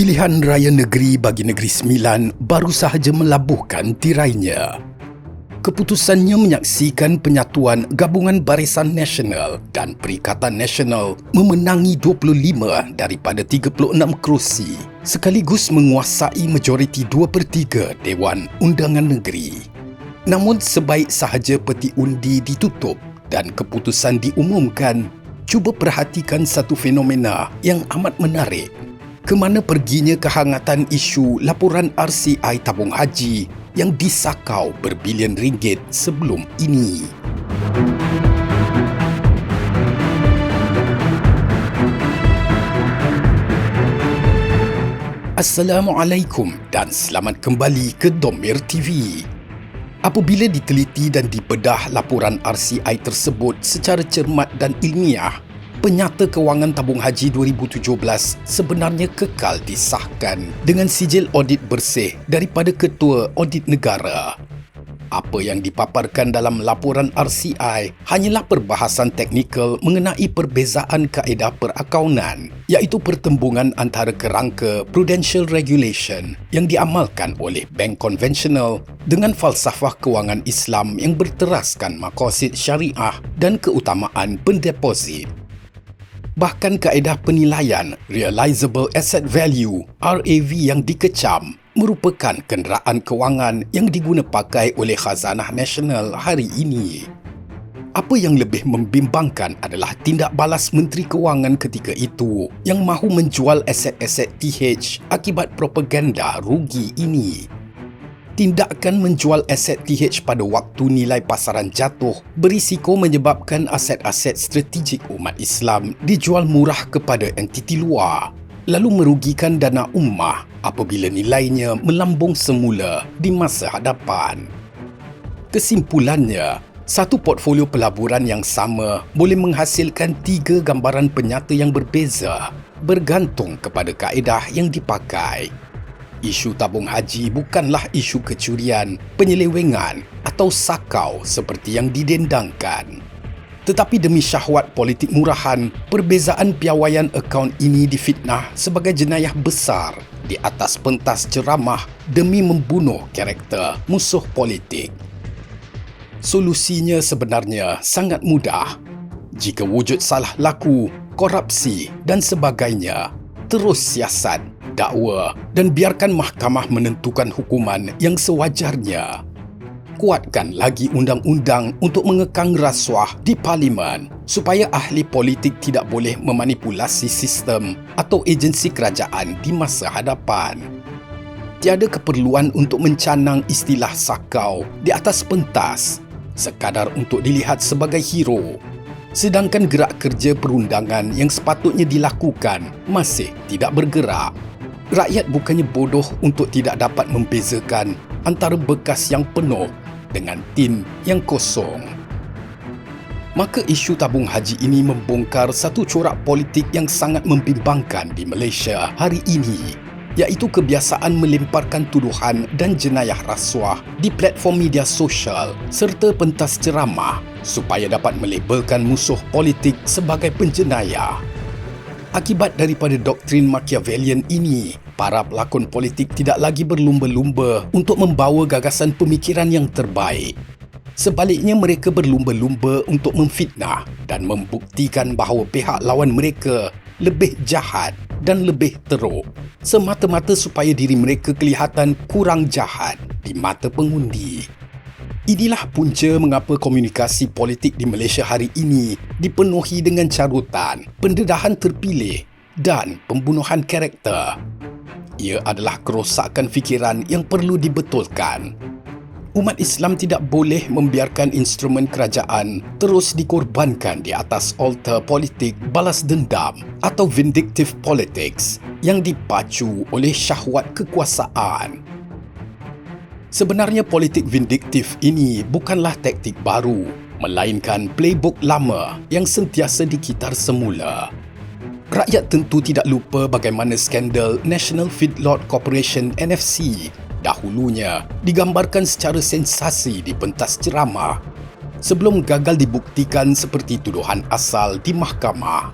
Pilihan Raya Negeri bagi Negeri Sembilan baru sahaja melabuhkan tirainya. Keputusannya menyaksikan penyatuan Gabungan Barisan Nasional dan Perikatan Nasional memenangi 25 daripada 36 kerusi, sekaligus menguasai majoriti 2/3 Dewan Undangan Negeri. Namun sebaik sahaja peti undi ditutup dan keputusan diumumkan, cuba perhatikan satu fenomena yang amat menarik. Ke mana perginya kehangatan isu laporan RCI tabung haji yang disakau berbilion ringgit sebelum ini. Assalamualaikum dan selamat kembali ke Domir TV. Apabila diteliti dan dibedah laporan RCI tersebut secara cermat dan ilmiah, Penyata Kewangan Tabung Haji 2017 sebenarnya kekal disahkan dengan sijil audit bersih daripada Ketua Audit Negara. Apa yang dipaparkan dalam laporan RCI hanyalah perbahasan teknikal mengenai perbezaan kaedah perakaunan, iaitu pertembungan antara kerangka Prudential Regulation yang diamalkan oleh bank konvensional dengan falsafah kewangan Islam yang berteraskan maqasid syariah dan keutamaan pendeposit. Bahkan kaedah penilaian Realizable Asset Value (RAV) yang dikecam merupakan kenderaan kewangan yang diguna pakai oleh Khazanah Nasional hari ini. Apa yang lebih membimbangkan adalah tindak balas Menteri Kewangan ketika itu yang mahu menjual aset-aset TH akibat propaganda rugi ini. Tindakan menjual aset TH pada waktu nilai pasaran jatuh berisiko menyebabkan aset-aset strategik umat Islam dijual murah kepada entiti luar, lalu merugikan dana ummah apabila nilainya melambung semula di masa hadapan. Kesimpulannya, satu portfolio pelaburan yang sama boleh menghasilkan 3 gambaran penyata yang berbeza bergantung kepada kaedah yang dipakai. Isu tabung haji bukanlah isu kecurian, penyelewengan atau sakau seperti yang didendangkan. Tetapi demi syahwat politik murahan, perbezaan piawaian akaun ini difitnah sebagai jenayah besar di atas pentas ceramah demi membunuh karakter musuh politik. Solusinya sebenarnya sangat mudah. Jika wujud salah laku, korupsi dan sebagainya, terus siasat, dakwa dan biarkan mahkamah menentukan hukuman yang sewajarnya. Kuatkan lagi undang-undang untuk mengekang rasuah di parlimen supaya ahli politik tidak boleh memanipulasi sistem atau agensi kerajaan di masa hadapan. Tiada keperluan untuk mencanang istilah sakau di atas pentas sekadar untuk dilihat sebagai hero. Sedangkan gerak kerja perundangan yang sepatutnya dilakukan masih tidak bergerak. Rakyat bukannya bodoh untuk tidak dapat membezakan antara bekas yang penuh dengan tin yang kosong. Maka isu tabung haji ini membongkar satu corak politik yang sangat membimbangkan di Malaysia hari ini, iaitu kebiasaan melemparkan tuduhan dan jenayah rasuah di platform media sosial serta pentas ceramah supaya dapat melabelkan musuh politik sebagai penjenayah. Akibat daripada doktrin Machiavellian ini, para pelakon politik tidak lagi berlumba-lumba untuk membawa gagasan pemikiran yang terbaik. Sebaliknya, mereka berlumba-lumba untuk memfitnah dan membuktikan bahawa pihak lawan mereka lebih jahat dan lebih teruk, semata-mata supaya diri mereka kelihatan kurang jahat di mata pengundi. Inilah punca mengapa komunikasi politik di Malaysia hari ini dipenuhi dengan carutan, pendedahan terpilih dan pembunuhan karakter. Ia adalah kerosakan fikiran yang perlu dibetulkan. Umat Islam tidak boleh membiarkan instrumen kerajaan terus dikorbankan di atas altar politik balas dendam atau vindictive politics yang dipacu oleh syahwat kekuasaan. Sebenarnya politik vindiktif ini bukanlah taktik baru, melainkan playbook lama yang sentiasa dikitar semula. Rakyat tentu tidak lupa bagaimana skandal National Feedlot Corporation NFC dahulunya digambarkan secara sensasi di pentas ceramah sebelum gagal dibuktikan seperti tuduhan asal di mahkamah.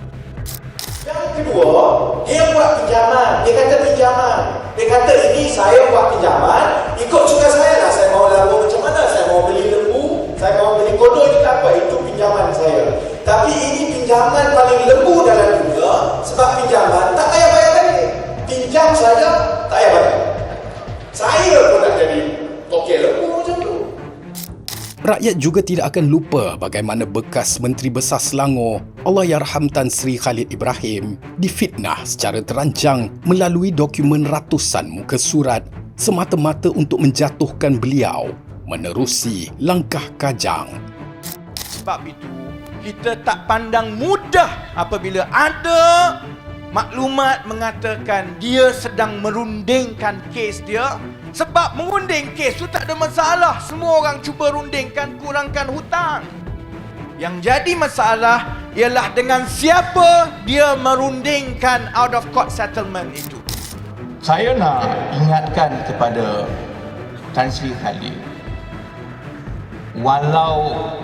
Yang kedua, Dia buat pinjaman. Dia kata pinjaman. Dia kata ini saya buat pinjaman, ikut suka saya lah. Saya mau lagu macam mana, saya mau beli lembu, saya mau beli kodok, itu tak apa, itu pinjaman saya. Tapi ini pinjaman paling lembu dalam dunia, sebab pinjaman tak payah bayar lagi. Pinjam saja, tak payah bayar. Saya pun nak jadi tokek lembu macam tu. Rakyat juga tidak akan lupa bagaimana bekas Menteri Besar Selangor Allahyarham Tan Sri Khalid Ibrahim difitnah secara terancang melalui dokumen ratusan muka surat semata-mata untuk menjatuhkan beliau menerusi langkah kajang. Sebab itu, kita tak pandang mudah apabila ada maklumat mengatakan dia sedang merundingkan kes dia. Sebab merunding kes tu tak ada masalah. Semua orang cuba rundingkan, kurangkan hutang. Yang jadi masalah ialah dengan siapa dia merundingkan out of court settlement itu. Saya nak ingatkan kepada Tan Sri Khalid, walau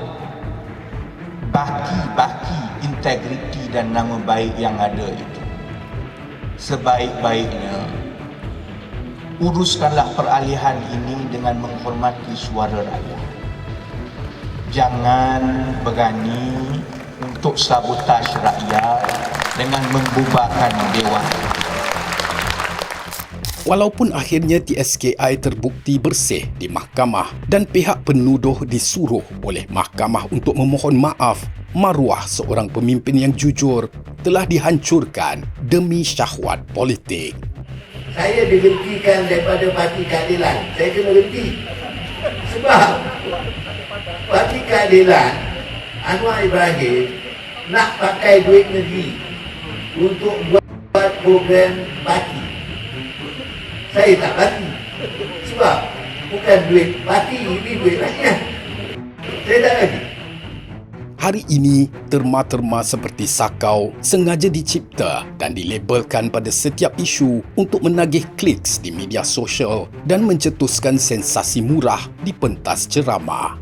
baki-baki integriti dan nama baik yang ada itu, sebaik-baiknya uruskanlah peralihan ini dengan menghormati suara rakyat. Jangan berani untuk sabotaj rakyat dengan membubarkan Dewan. Walaupun akhirnya TSKI terbukti bersih di mahkamah dan pihak penuduh disuruh oleh mahkamah untuk memohon maaf, maruah seorang pemimpin yang jujur telah dihancurkan demi syahwat politik. Saya dihentikan daripada Parti Keadilan. Saya kena berhenti. Sebab Parti Keadilan, Anwar Ibrahim nak pakai duit negeri untuk buat program parti. Saya tak bagi. Sebab bukan duit parti, ini duit rakyat. Saya tak bagi. Hari ini, terma-terma seperti sakau sengaja dicipta dan dilabelkan pada setiap isu untuk menagih kliks di media sosial dan mencetuskan sensasi murah di pentas ceramah.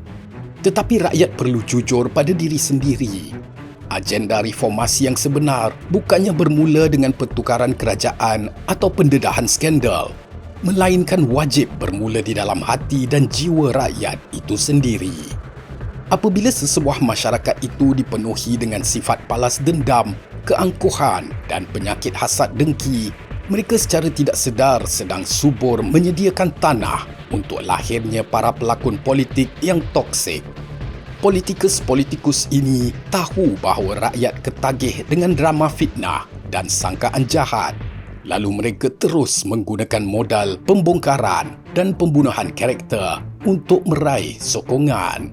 Tetapi rakyat perlu jujur pada diri sendiri. Agenda reformasi yang sebenar bukannya bermula dengan pertukaran kerajaan atau pendedahan skandal, melainkan wajib bermula di dalam hati dan jiwa rakyat itu sendiri. Apabila sesebuah masyarakat itu dipenuhi dengan sifat balas dendam, keangkuhan dan penyakit hasad dengki, mereka secara tidak sedar sedang subur menyediakan tanah untuk lahirnya para pelakon politik yang toksik. Politikus-politikus ini tahu bahawa rakyat ketagih dengan drama fitnah dan sangkaan jahat. Lalu mereka terus menggunakan modal pembongkaran dan pembunuhan karakter untuk meraih sokongan.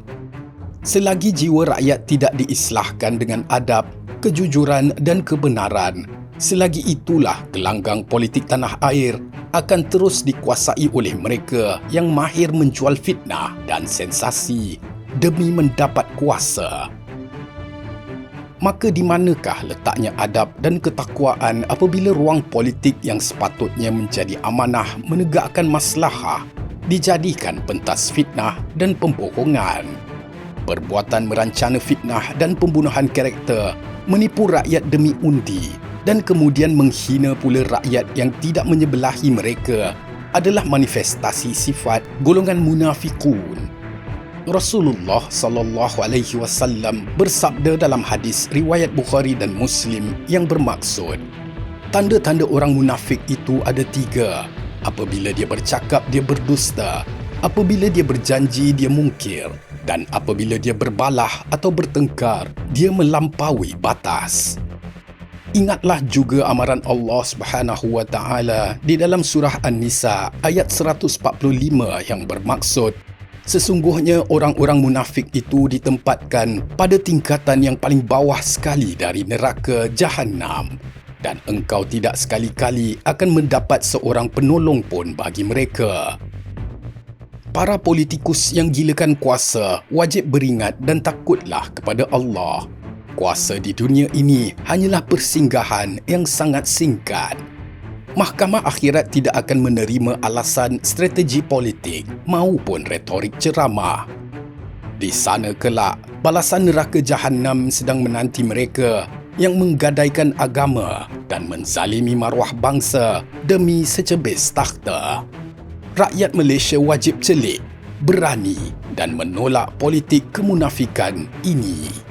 Selagi jiwa rakyat tidak diislahkan dengan adab, kejujuran dan kebenaran, selagi itulah gelanggang politik tanah air akan terus dikuasai oleh mereka yang mahir menjual fitnah dan sensasi demi mendapat kuasa. Maka di manakah letaknya adab dan ketakwaan apabila ruang politik yang sepatutnya menjadi amanah menegakkan maslahah dijadikan pentas fitnah dan pembohongan? Perbuatan merancana fitnah dan pembunuhan karakter, menipu rakyat demi undi dan kemudian menghina pula rakyat yang tidak menyebelahi mereka adalah manifestasi sifat golongan munafikun. Rasulullah sallallahu alaihi wasallam bersabda dalam hadis riwayat Bukhari dan Muslim yang bermaksud, tanda-tanda orang munafik itu ada 3. Apabila dia bercakap, dia berdusta. Apabila dia berjanji, dia mungkir. Dan apabila dia berbalah atau bertengkar, dia melampaui batas. Ingatlah juga amaran Allah Subhanahu wa taala di dalam surah An-Nisa ayat 145 yang bermaksud, sesungguhnya orang-orang munafik itu ditempatkan pada tingkatan yang paling bawah sekali dari neraka Jahannam, dan engkau tidak sekali-kali akan mendapat seorang penolong pun bagi mereka. Para politikus yang gilakan kuasa wajib beringat dan takutlah kepada Allah. Kuasa di dunia ini hanyalah persinggahan yang sangat singkat. Mahkamah akhirat tidak akan menerima alasan strategi politik maupun retorik ceramah. Di sana kelak, balasan neraka Jahannam sedang menanti mereka yang menggadaikan agama dan menzalimi maruah bangsa demi secebis takhta. Rakyat Malaysia wajib celik, berani dan menolak politik kemunafikan ini.